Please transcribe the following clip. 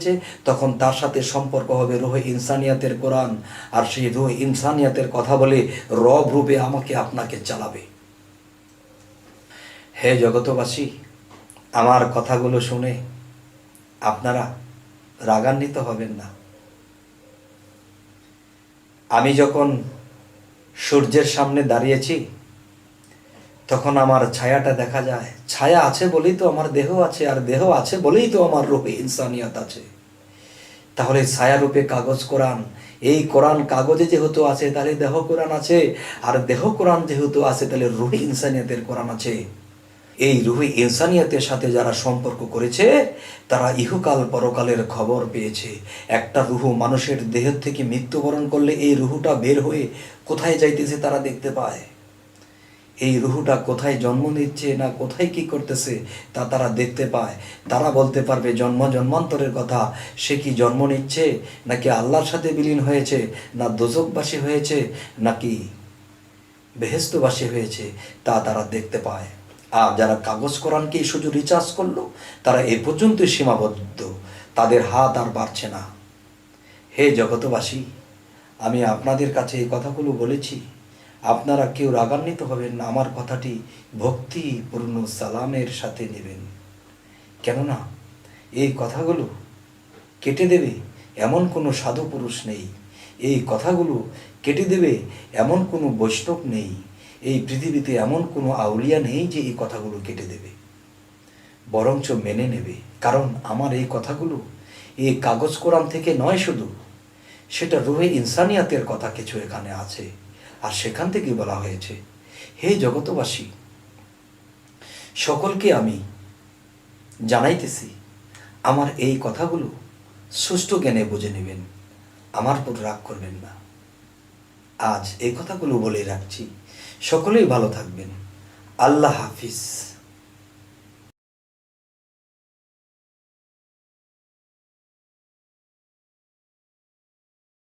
হয়েছে, তখন তার সাথে সম্পর্ক হবে রুহে ইনসানিয়াতের কোরআন। আর সেই রুহে ইনসানিয়াতের কথা বলে রব রূপে আমাকে আপনাকে চালাবে। হে জগতবাসী, আমার কথাগুলো শুনে আপনারা রাগান্বিত হবেন না। আমি যখন সূর্যের সামনে দাঁড়িয়েছি তখন আমার ছায়াটা দেখা যায়। ছায়া আছে বলেই তো আমার দেহ আছে, আর দেহ আছে বলেই তো আমার রূপে ইনসানিয়াত আছে। তাহলে ছায়া রূপে কাগজ কোরআন, এই কোরআন কাগজে যেহেতু আছে তাহলে দেহ কোরআন আছে, আর দেহ কোরআন যেহেতু আছে তাহলে রুহে ইনসানিয়াতের কোরআন আছে। এই রুহে ইনসানিয়াতের সাথে যারা সম্পর্ক করেছে তারা ইহকাল পরকালের খবর পেয়েছে। একটা রুহু মানুষের দেহ থেকে মৃত্যুবরণ করলে এই রুহুটা বের হয়ে কোথায় যাইতেছে তারা দেখতে পায়। এই রুহুটা কোথায় জন্ম নিচ্ছে না কোথায় কি করতেছে তা তারা দেখতে পায়। তারা বলতে পারবে জন্ম জন্মান্তরের কথা, সে কি জন্ম নিচ্ছে নাকি আল্লাহর সাথে বিলীন হয়েছে, না দোজকবাসী হয়েছে নাকি বেহেস্তবাসী হয়েছে, তা তারা দেখতে পায়। আর যারা কাগজ কোরআনকে শুধু রিচার্জ করলো তারা এ পর্যন্ত সীমাবদ্ধ, তাদের হাত আর বাড়ছে না। হে জগতবাসী, আমি আপনাদের কাছে এই কথাগুলো বলেছি, আপনারা কেউ রাগান্বিত হবেন না। আমার কথাটি ভক্তিপূর্ণ সালামের সাথে নেবেন, কেননা এই কথাগুলো কেটে দেবে এমন কোনো সাধু পুরুষ নেই, এই কথাগুলো কেটে দেবে এমন কোনো বৈষ্ণব নেই, এই পৃথিবীতে এমন কোনো আউলিয়া নেই যে এই কথাগুলো কেটে দেবে, বরঞ্চ মেনে নেবে। কারণ আমার এই কথাগুলো এই কাগজ কোরআন থেকে নয় শুধু, সেটা রুহে ইনসানিয়াতের কথা কিছু এখানে আছে, আর সেখান থেকে বলা হয়েছে। হে জগতবাসী, সকলকে আমি জানাইতেছি আমার এই কথাগুলো সুষ্ঠু জ্ঞানে বুঝে নেবেন, আমার উপর রাগ করবেন না। আজ এই কথাগুলো বলে রাখছি, সকলেই ভালো থাকবেন। আল্লাহ হাফিজ।